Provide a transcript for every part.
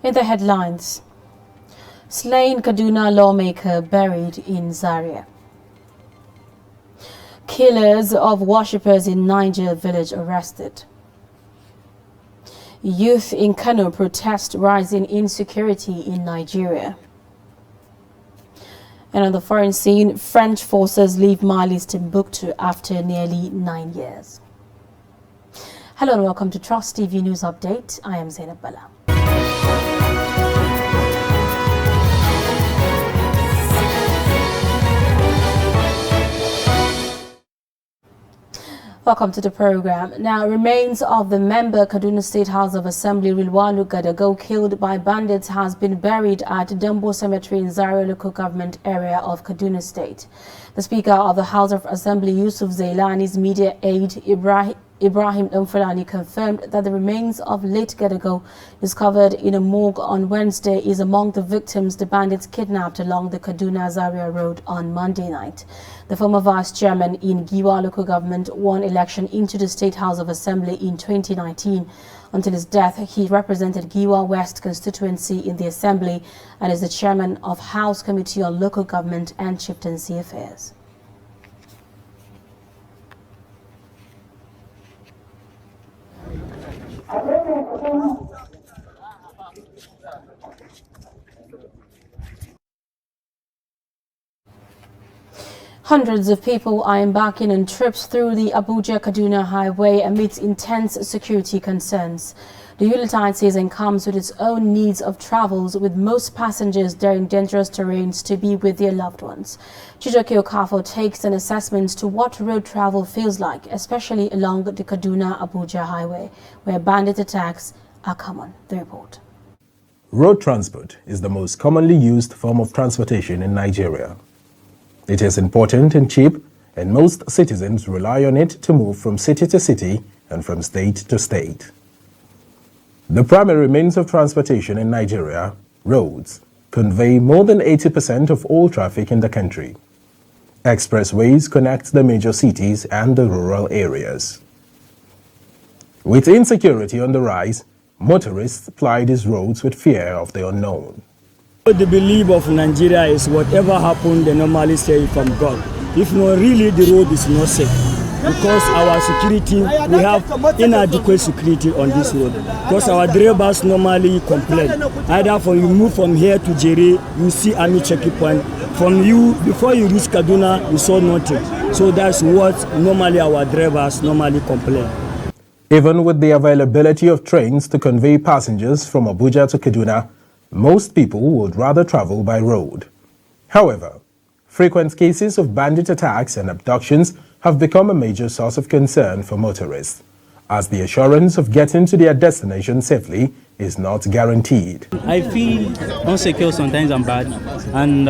In the headlines, slain Kaduna lawmaker buried in Zaria. Killers of worshippers in Niger village arrested. Youth in Kano protest rising insecurity in Nigeria. And on the foreign scene, French forces leave Mali's Timbuktu after nearly 9 years. Hello and welcome to Trust TV News Update. I am Zainab Bala. Welcome to the program. Now, remains of the member Kaduna State House of Assembly Rilwanu Gadago killed by bandits has been buried at Dambo Cemetery in Zaria local government area of Kaduna State. The Speaker of the House of Assembly Yusuf Zailani's media aide Ibrahim Umfulani confirmed that the remains of late Gadago discovered in a morgue on Wednesday is among the victims the bandits kidnapped along the Kaduna-Zaria road on Monday night. The former vice chairman in Giwa local government won election into the State House of Assembly in 2019. Until his death, he represented Giwa West constituency in the Assembly and is the chairman of House Committee on Local Government and Chieftaincy Affairs. Hundreds of people are embarking on trips through the Abuja-Kaduna highway amidst intense security concerns. The Yuletide season comes with its own needs of travels, with most passengers during dangerous terrains to be with their loved ones. Chijoke Okafo takes an assessment to what road travel feels like, especially along the Kaduna-Abuja highway, where bandit attacks are common. The report. Road transport is the most commonly used form of transportation in Nigeria. It is important and cheap, and most citizens rely on it to move from city to city and from state to state. The primary means of transportation in Nigeria, roads, convey more than 80% of all traffic in the country. Expressways connect the major cities and the rural areas. With insecurity on the rise, motorists ply these roads with fear of the unknown. The belief of Nigeria is whatever happened, they normally say from God. If not, really the road is not safe. Because our security, we have inadequate security on this road. Because our drivers normally complain. Either when you move from here to Jere, you see army checkpoint. From you, before you reach Kaduna, you saw nothing. So that's what normally our drivers normally complain. Even with the availability of trains to convey passengers from Abuja to Kaduna, most people would rather travel by road. However, frequent cases of bandit attacks and abductions have become a major source of concern for motorists, as the assurance of getting to their destination safely is not guaranteed. I feel insecure sometimes and bad, and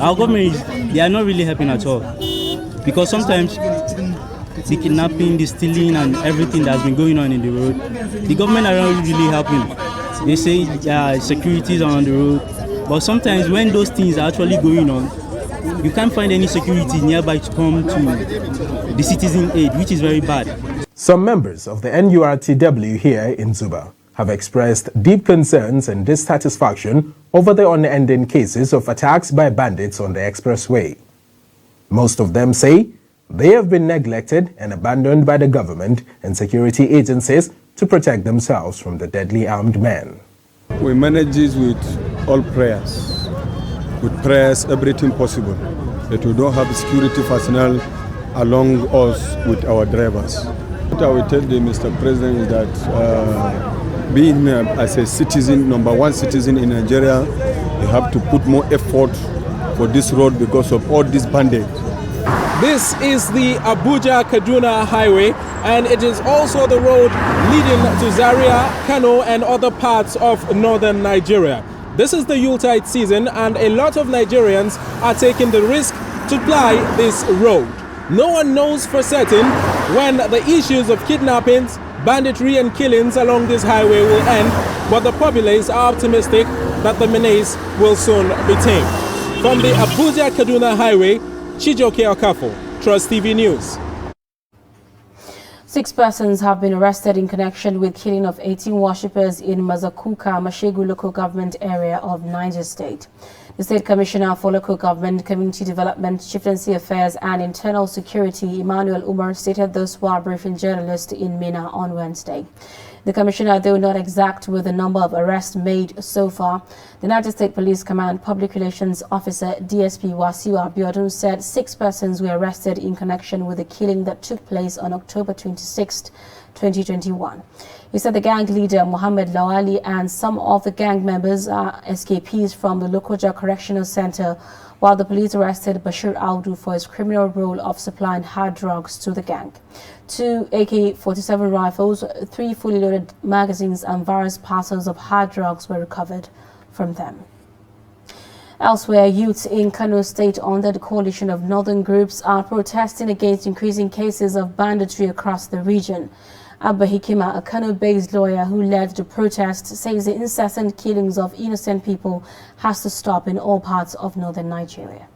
our government, they are not really helping at all, because sometimes the kidnapping, the stealing and everything that's been going on in the road, the government are not really helping. They say security is on the road, but sometimes when those things are actually going on, you can't find any security nearby to come to the citizen aid, which is very bad. Some members of the NURTW here in Zuba have expressed deep concerns and dissatisfaction over the unending cases of attacks by bandits on the expressway. Most of them say they have been neglected and abandoned by the government and security agencies to protect themselves from the deadly armed men. We manage this with all prayers. With prayers, everything possible. That we don't have security personnel along us with our drivers. What I will tell the Mr. President is that being as a citizen, number one citizen in Nigeria, you have to put more effort for this road because of all these bandits. This is the Abuja-Kaduna highway, and it is also the road leading to Zaria, Kano and other parts of northern Nigeria. This is the Yuletide season, and a lot of Nigerians are taking the risk to ply this road. No one knows for certain when the issues of kidnappings, banditry and killings along this highway will end, but the populace are optimistic that the menace will soon be tamed. From the Abuja-Kaduna highway, Chijoke Okafo, Trust TV News. 6 persons have been arrested in connection with killing of 18 worshippers in Mazakuka, Mashegu local government area of Niger State. The State Commissioner for Local Government, Community Development, Chieftaincy Affairs and Internal Security, Emmanuel Umar, stated this while briefing journalists in Mina on Wednesday. The Commissioner, though not exact with the number of arrests made so far, the Niger State Police Command Public Relations Officer DSP Wasiu Abiodun said 6 persons were arrested in connection with the killing that took place on October 26, 2021. He said the gang leader Mohammed Lawali and some of the gang members are escapees from the Lokoja Correctional Center, while the police arrested Bashir Audu for his criminal role of supplying hard drugs to the gang. 2 AK-47 rifles, 3 fully loaded magazines and various parcels of hard drugs were recovered from them. Elsewhere, youths in Kano State under the coalition of northern groups are protesting against increasing cases of banditry across the region. Abba Hikima, a Kano-based lawyer who led the protest, says the incessant killings of innocent people has to stop in all parts of northern Nigeria.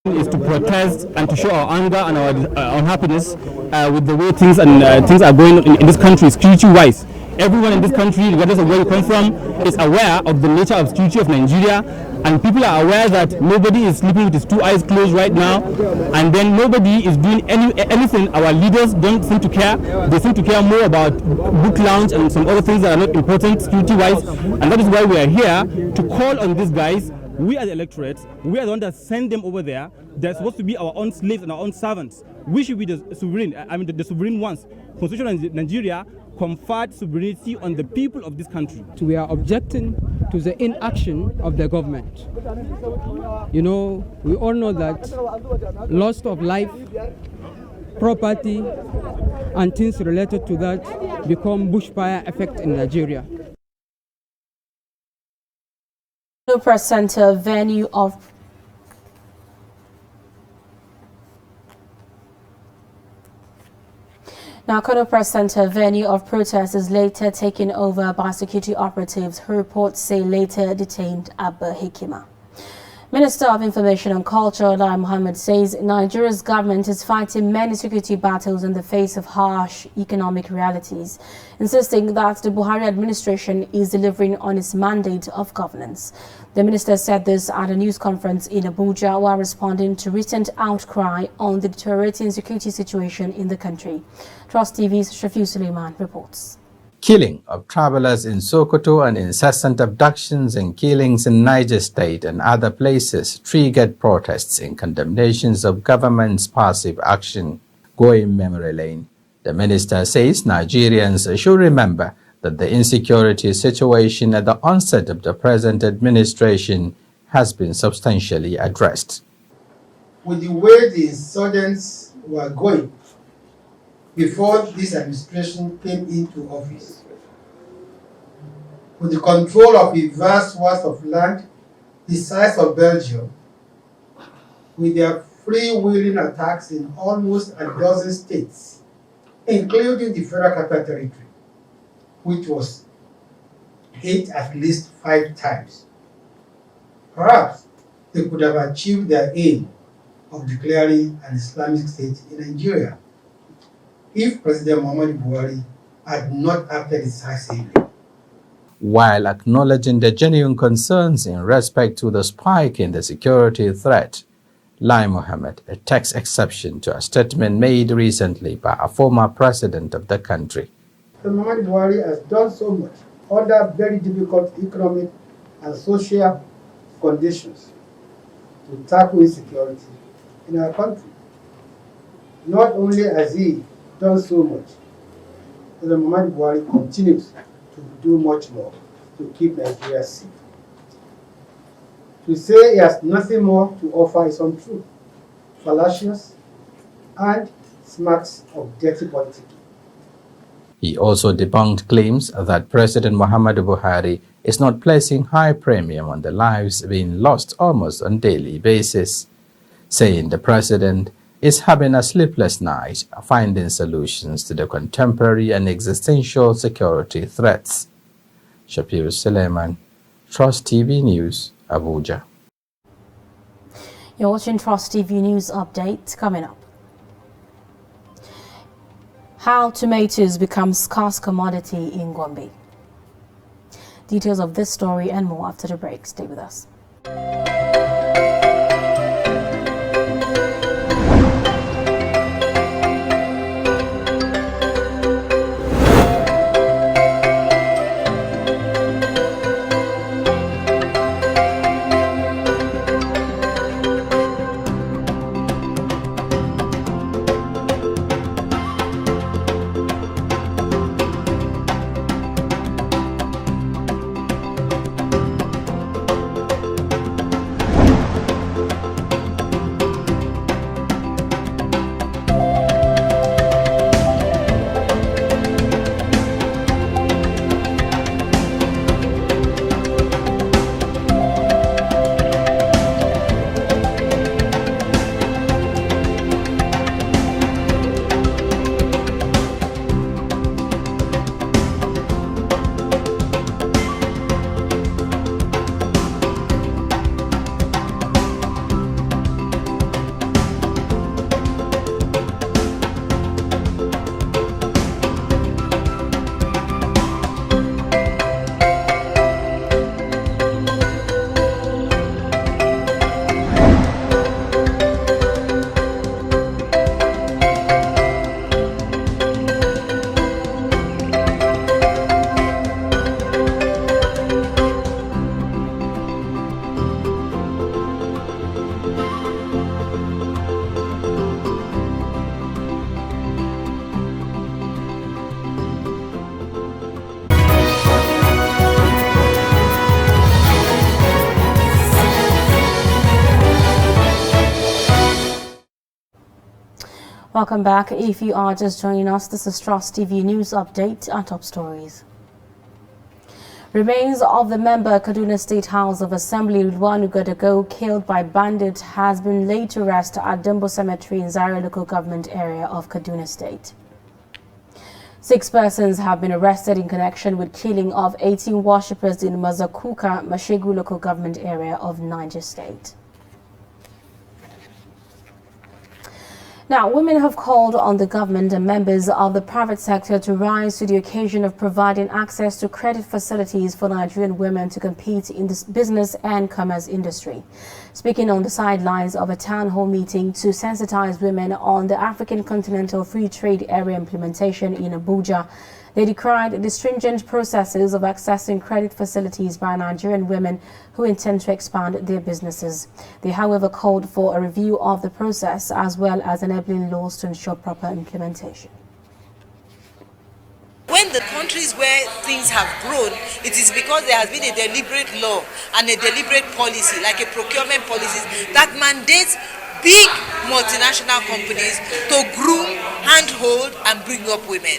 Is to protest and to show our anger and our unhappiness with the way things are going in this country, security-wise. Everyone in this country, regardless of where you come from, is aware of the nature of security of Nigeria, and people are aware that nobody is sleeping with his 2 eyes closed right now, and then nobody is doing anything. Our leaders don't seem to care. They seem to care more about book lounge and some other things that are not important security-wise, and that is why we are here to call on these guys. We are the electorate. We are the ones that send them over there. They're supposed to be our own slaves and our own servants. We should be the sovereign. The sovereign ones. Constitution of Nigeria conferred sovereignty on the people of this country. We are objecting to the inaction of the government. You know, we all know that loss of life, property, and things related to that become bushfire effect in Nigeria. Press Center venue of Kano Press Center venue of protest is later taken over by security operatives who reports say later detained Abba Hikima. Minister of Information and Culture Lai Mohammed says Nigeria's government is fighting many security battles in the face of harsh economic realities, insisting that the Buhari administration is delivering on its mandate of governance. The minister said this at a news conference in Abuja while responding to recent outcry on the deteriorating security situation in the country. Trust TV's Shafiu Suleiman reports. Killing of travelers in Sokoto and incessant abductions and killings in Niger State and other places triggered protests in condemnations of government's passive action. Going memory lane, the minister says Nigerians should remember that the insecurity situation at the onset of the present administration has been substantially addressed. With the way the insurgents were going before this administration came into office, with the control of a vast swath of land the size of Belgium, with their free-wheeling attacks in almost a dozen states, including the Federal Capital Territory, which was hit at least 5 times. Perhaps they could have achieved their aim of declaring an Islamic State in Nigeria if President Muhammadu Buhari had not acted decisively. While acknowledging the genuine concerns in respect to the spike in the security threat, Lai Mohammed takes exception to a statement made recently by a former president of the country. President Muhammadu Buhari has done so much under very difficult economic and social conditions to tackle insecurity in our country. Not only has he done so much, President Muhammadu Buhari continues to do much more to keep Nigeria safe. To say he has nothing more to offer is untrue, fallacious, and smacks of dirty politics. He also debunked claims that President Muhammadu Buhari is not placing high premium on the lives being lost almost on a daily basis, saying the president is having a sleepless night finding solutions to the contemporary and existential security threats. Shapiro Suleiman, Trust TV News, Abuja. You're watching Trust TV News Update. Coming up, How tomatoes become scarce commodity in Gombe. Details of this story and more after the break. Stay with us. Welcome back. If you are just joining us, this is Trust TV News Update and top stories. Remains of the member Kaduna State House of Assembly Rilwanu Gadago killed by bandits has been laid to rest at Dumbo Cemetery in Zaria local government area of Kaduna State. 6 persons have been arrested in connection with killing of 18 worshippers in Mazakuka, Mashegu local government area of Niger State. Now, women have called on the government and members of the private sector to rise to the occasion of providing access to credit facilities for Nigerian women to compete in the business and commerce industry. Speaking on the sidelines of a town hall meeting to sensitize women on the African Continental Free Trade Area implementation in Abuja, they decried the stringent processes of accessing credit facilities by Nigerian women who intend to expand their businesses. They, however, called for a review of the process as well as enabling laws to ensure proper implementation. When the countries where things have grown, it is because there has been a deliberate law and a deliberate policy, like a procurement policy, that mandates big multinational companies to groom, handhold, and bring up women.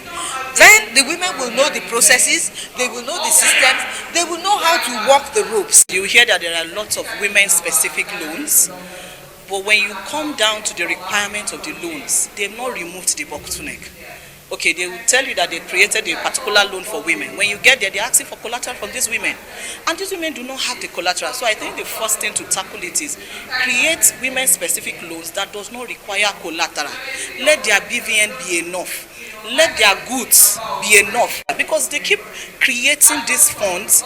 Then the women will know the processes, they will know the systems, they will know how to walk the ropes. You hear that there are lots of women-specific loans, but when you come down to the requirements of the loans, they've not removed the bottleneck. Okay, they will tell you that they created a particular loan for women. When you get there, they're asking for collateral from these women. And these women do not have the collateral. So I think the first thing to tackle it is create women-specific loans that does not require collateral. Let their BVN be enough. Let their goods be enough, because they keep creating these funds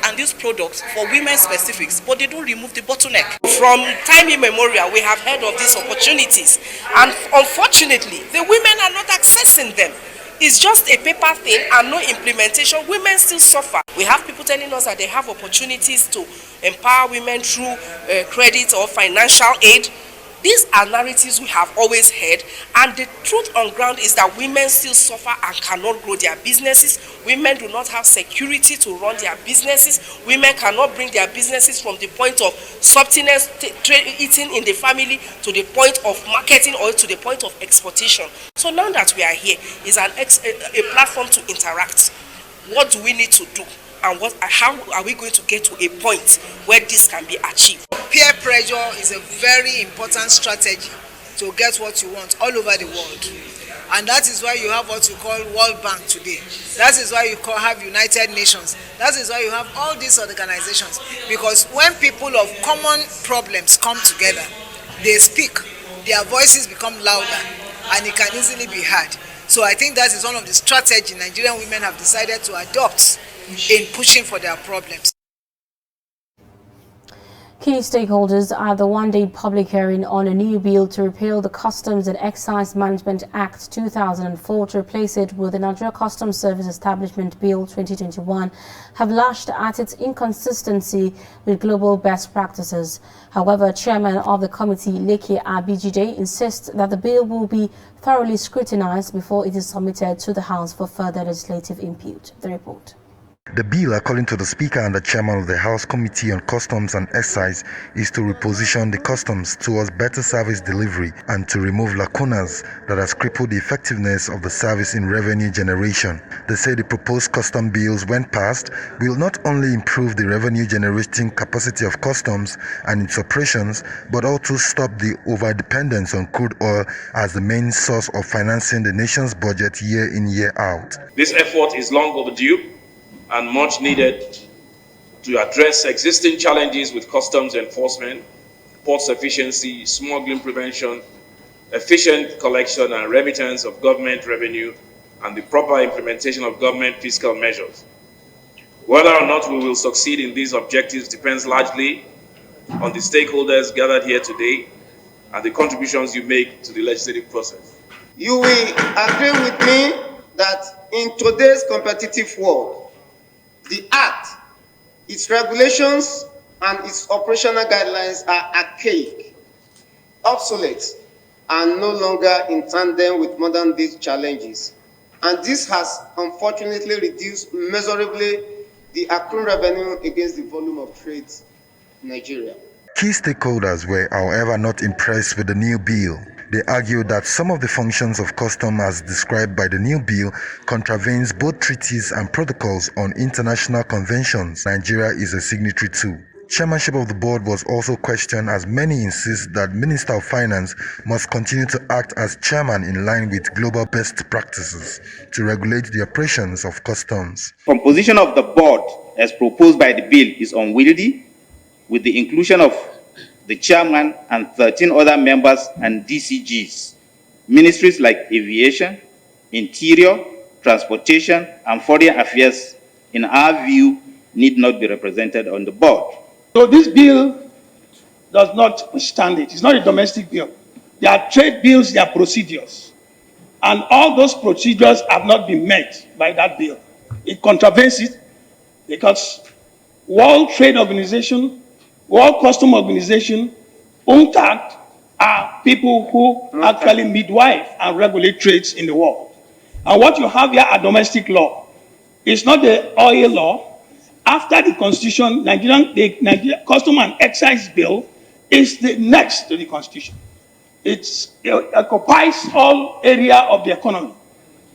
and these products for women specifics, but they don't remove the bottleneck. From time immemorial, we have heard of these opportunities, and unfortunately, the women are not accessing them. It's just a paper thing and no implementation. Women still suffer. We have people telling us that they have opportunities to empower women through credit or financial aid. These are narratives we have always heard, and the truth on ground is that women still suffer and cannot grow their businesses. Women do not have security to run their businesses. Women cannot bring their businesses from the point of subsistence, eating in the family, to the point of marketing or to the point of exportation. So now that we are here, is a platform to interact. What do we need to do? And how are we going to get to a point where this can be achieved? Peer pressure is a very important strategy to get what you want all over the world. And that is why you have what you call World Bank today. That is why you have United Nations. That is why you have all these organizations. Because when people of common problems come together, they speak, their voices become louder, and it can easily be heard. So I think that is one of the strategies Nigerian women have decided to adopt in pushing for their problems. Key stakeholders at the one-day public hearing on a new bill to repeal the Customs and Excise Management Act 2004 to replace it with the Nigeria Customs Service Establishment Bill 2021 have lashed at its inconsistency with global best practices. However, Chairman of the committee, Leke Abijide, insists that the bill will be thoroughly scrutinized before it is submitted to the House for further legislative input. The report. The bill, according to the Speaker and the Chairman of the House Committee on Customs and Excise, is to reposition the customs towards better service delivery and to remove lacunas that has crippled the effectiveness of the service in revenue generation. They say the proposed custom bills, when passed, will not only improve the revenue generating capacity of customs and its operations, but also stop the over-dependence on crude oil as the main source of financing the nation's budget year in, year out. This effort is long overdue and much needed to address existing challenges with customs enforcement, port efficiency, smuggling prevention, efficient collection and remittance of government revenue, and the proper implementation of government fiscal measures. Whether or not we will succeed in these objectives depends largely on the stakeholders gathered here today and the contributions you make to the legislative process. You will agree with me that in today's competitive world, the Act, its regulations, and its operational guidelines are archaic, obsolete, and no longer in tandem with modern-day challenges. And this has unfortunately reduced measurably the accrued revenue against the volume of trade in Nigeria. Key stakeholders were, however, not impressed with the new bill. They argued that some of the functions of custom as described by the new bill contravenes both treaties and protocols on international conventions Nigeria is a signatory to. Chairmanship of the board was also questioned as many insist that Minister of Finance must continue to act as chairman in line with global best practices to regulate the operations of customs. Composition of the board as proposed by the bill is unwieldy, with the inclusion of the chairman and 13 other members and DCGs. Ministries like Aviation, Interior, Transportation, and Foreign Affairs, in our view, need not be represented on the board. So this bill does not withstand it. It's not a domestic bill. There are trade bills, there are procedures. And all those procedures have not been met by that bill. It contravenes it because World Trade Organization, World Customs Organization, UNCTAD are people who actually midwife and regulate trades in the world. And what you have here are domestic law. It's not the oil law. After the Constitution, the Nigerian Customs and Excise Bill is the next to the Constitution. It occupies all area of the economy.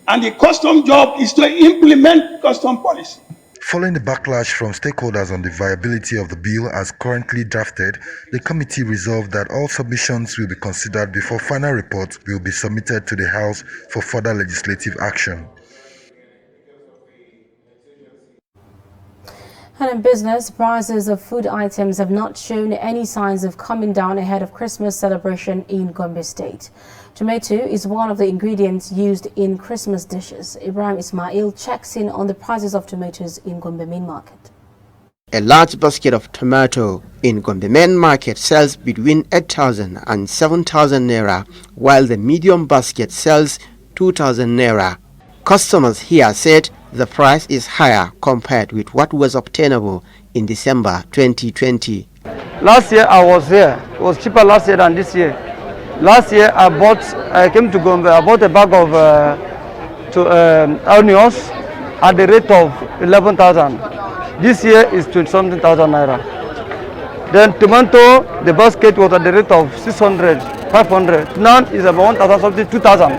And the custom job is to implement custom policy. Following the backlash from stakeholders on the viability of the bill as currently drafted, the committee resolved that all submissions will be considered before final report will be submitted to the House for further legislative action. And in business, prices of food items have not shown any signs of coming down ahead of Christmas celebration in Gombe State. Tomato is one of the ingredients used in Christmas dishes. Ibrahim Ismail checks in on the prices of tomatoes in Gombe Main Market. A large basket of tomato in Gombe Main Market sells between 8,000 and 7,000 naira, while the medium basket sells 2,000 naira. Customers here said the price is higher compared with what was obtainable in December 2020. Last year I was here. It was cheaper last year than this year. Last year I came to Gombe, I bought a bag of onions at the rate of 11,000. This year is 20-something thousand naira. Then tomato, the basket was at the rate of 600, 500. Now it's about 1,000 something, 2,000.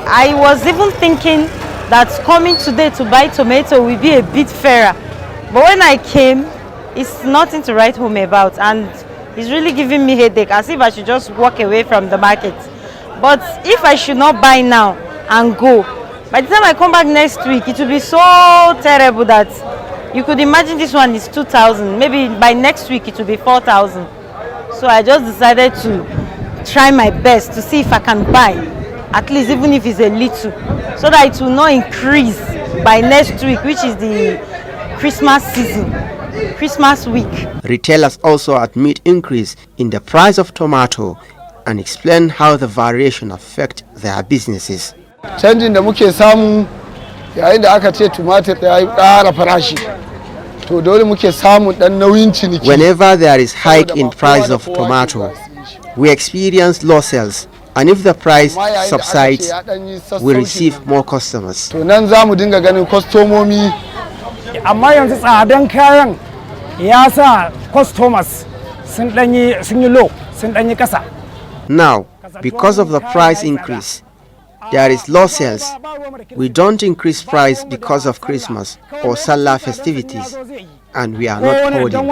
I was even thinking that coming today to buy tomato will be a bit fairer. But when I came, it's nothing to write home about, and it's really giving me headache, as if I should just walk away from the market. But if I should not buy now and go, by the time I come back next week, it will be so terrible that you could imagine this one is 2,000. Maybe by next week it will be 4,000. So I just decided to try my best to see if I can buy at least even if it's a little, so that it will not increase by next week, which is the Christmas season, Christmas week. Retailers also admit increase in the price of tomato and explain how the variation affect their businesses. Canjin da muke samu yayin da aka ce tumatir ya yi ƙara farashi. To dole muke samu dan nauyin ciniki. Whenever there is hike in price of tomato, we experience low sales, and if the price subsides, we receive more customers. To nan za mu dinga ganin kwastomomi. Amma yanzu tsadan kayan ya sa customers sun yi low, sun yi kasa. Now, because of the price increase, there is low sales. We don't increase price because of Christmas or Salah festivities, and we are not holding.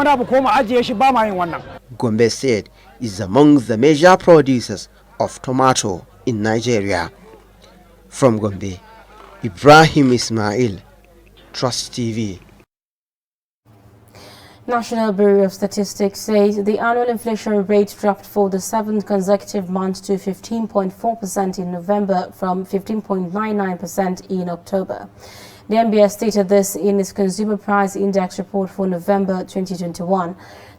Gombe State is among the major producers of tomato in Nigeria. From Gombe, Ibrahim Ismail, Trust TV. National Bureau of Statistics says the annual inflation rate dropped for the 7th consecutive month to 15.4% in November from 15.99% in October. The NBS stated this in its Consumer Price Index report for November 2021.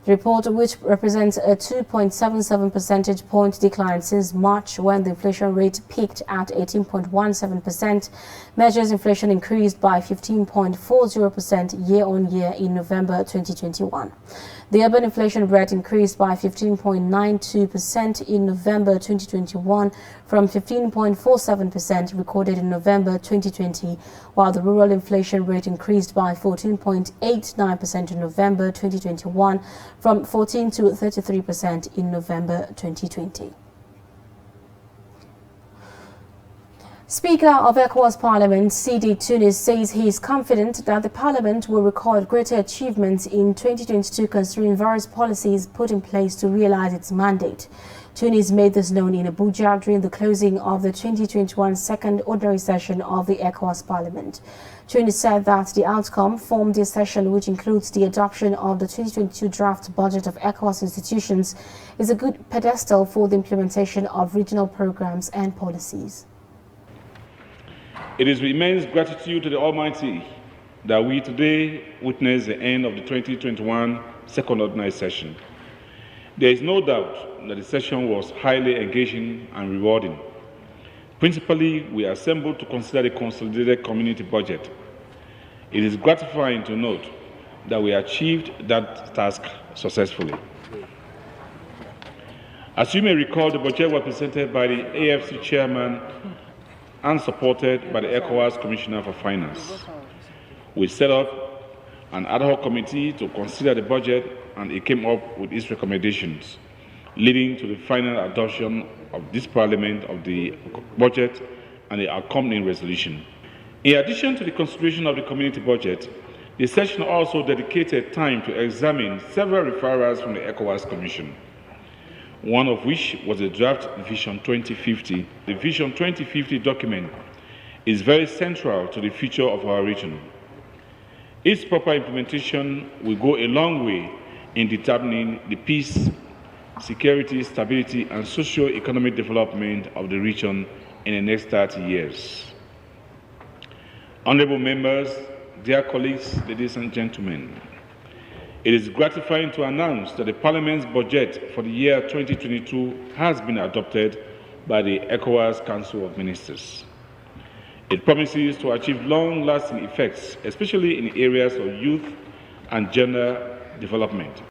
The report, which represents a 2.77 percentage point decline since March when the inflation rate peaked at 18.17%, measures inflation increased by 15.40% year-on-year in November 2021. The urban inflation rate increased by 15.92% in November 2021 from 15.47% recorded in November 2020, while the rural inflation rate increased by 14.89% in November 2021 from 14 to 33% in November 2020. Speaker of ECOWAS Parliament, Sidi Tunis, says he is confident that the Parliament will record greater achievements in 2022 considering various policies put in place to realize its mandate. Tunis made this known in Abuja during the closing of the 2021 second ordinary session of the ECOWAS Parliament. Tunis said that the outcome from this session, which includes the adoption of the 2022 draft budget of ECOWAS institutions, is a good pedestal for the implementation of regional programs and policies. It is with immense gratitude to the Almighty that we today witness the end of the 2021 second ordinary session. There is no doubt that the session was highly engaging and rewarding. Principally, we assembled to consider the consolidated community budget. It is gratifying to note that we achieved that task successfully. As you may recall, the budget was presented by the AFC chairman and supported by the ECOWAS Commissioner for Finance. We set up an ad hoc committee to consider the budget, and it came up with its recommendations, leading to the final adoption of this Parliament of the budget and the accompanying resolution. In addition to the consideration of the community budget, the session also dedicated time to examine several referrals from the ECOWAS Commission, one of which was the draft Vision 2050. The Vision 2050 document is very central to the future of our region. Its proper implementation will go a long way in determining the peace, security, stability, and socio-economic development of the region in the next 30 years. Honorable members, dear colleagues, ladies and gentlemen, it is gratifying to announce that the Parliament's budget for the year 2022 has been adopted by the ECOWAS Council of Ministers. It promises to achieve long-lasting effects, especially in areas of youth and gender development.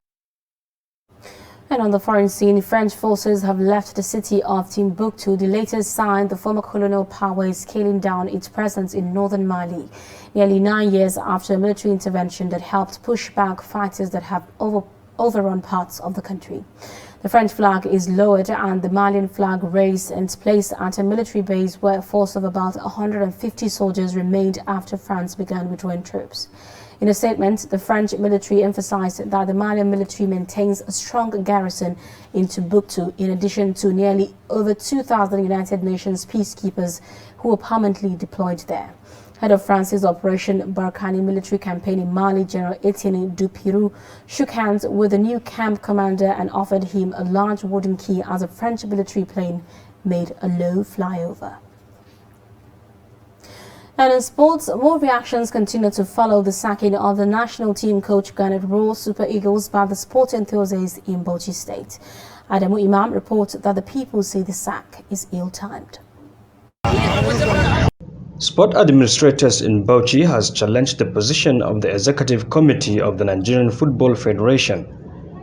And on the foreign scene, French forces have left the city of Timbuktu, the latest sign the former colonial power is scaling down its presence in northern Mali, nearly 9 years after a military intervention that helped push back fighters that have overrun parts of the country. The French flag is lowered and the Malian flag raised and placed at a military base where a force of about 150 soldiers remained after France began withdrawing troops. In a statement, the French military emphasized that the Malian military maintains a strong garrison in Timbuktu, in addition to nearly over 2,000 United Nations peacekeepers who are permanently deployed there. Head of France's Operation Barkhane military campaign in Mali, General Etienne Dupiroux, shook hands with the new camp commander and offered him a large wooden key as a French military plane made a low flyover. And in sports, more reactions continue to follow the sacking of the national team coach Ghana Super Eagles by the sport enthusiasts in Bauchi State. Adamu Imam reports that the people say the sack is ill-timed. Sport administrators in Bauchi has challenged the position of the executive committee of the Nigerian Football Federation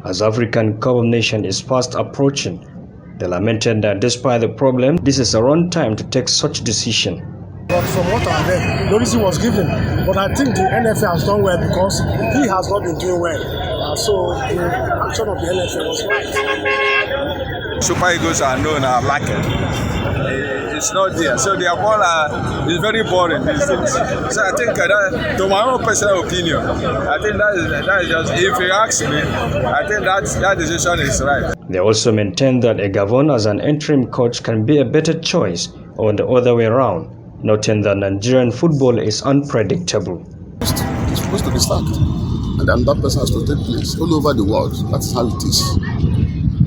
as African Cup of Nations is fast approaching. They lamented that despite the problem, this is a wrong time to take such decision. But from what I read, no reason was given. But I think the NFA has done well because he has not been doing well. So the action of the NFA was right. Super Eagles are known as lacking. It's not there. So their ball is very boring these days. So I think that, to my own personal opinion, I think that is just, if you ask me, I think that decision is right. They also maintain that a Gavon as an interim coach can be a better choice or the other way around, noting that Nigerian football is unpredictable. It's supposed to be sacked, and then that person has to take place all over the world. That's how it is.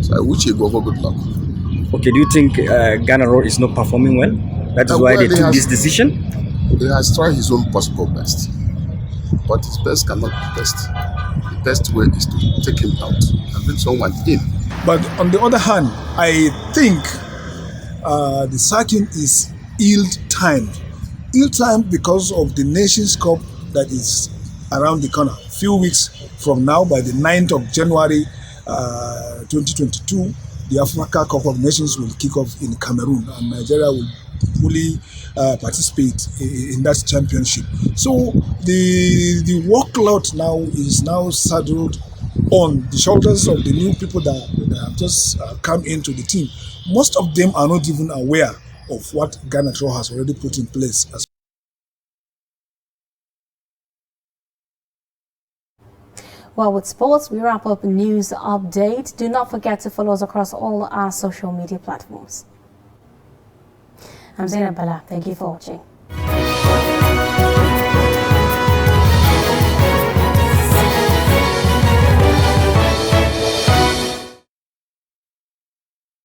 So I wish you go for good luck. Okay, do you think Ghana is not performing well? That is why they took this decision? He has tried his own possible best, but his best cannot be best. The best way is to take him out and bring someone in. But on the other hand, I think the sacking is ill-timed. Ill-timed because of the Nations Cup that is around the corner. A few weeks from now, by the 9th of January 2022, the Africa Cup of Nations will kick off in Cameroon, and Nigeria will fully participate in that championship. So the workload now is saddled on the shoulders of the new people that have just come into the team. Most of them are not even aware of what Ghana has already put in place. Well, with sports, we wrap up news update. Do not forget to follow us across all our social media platforms. I'm Zainab Bala. Thank you for watching.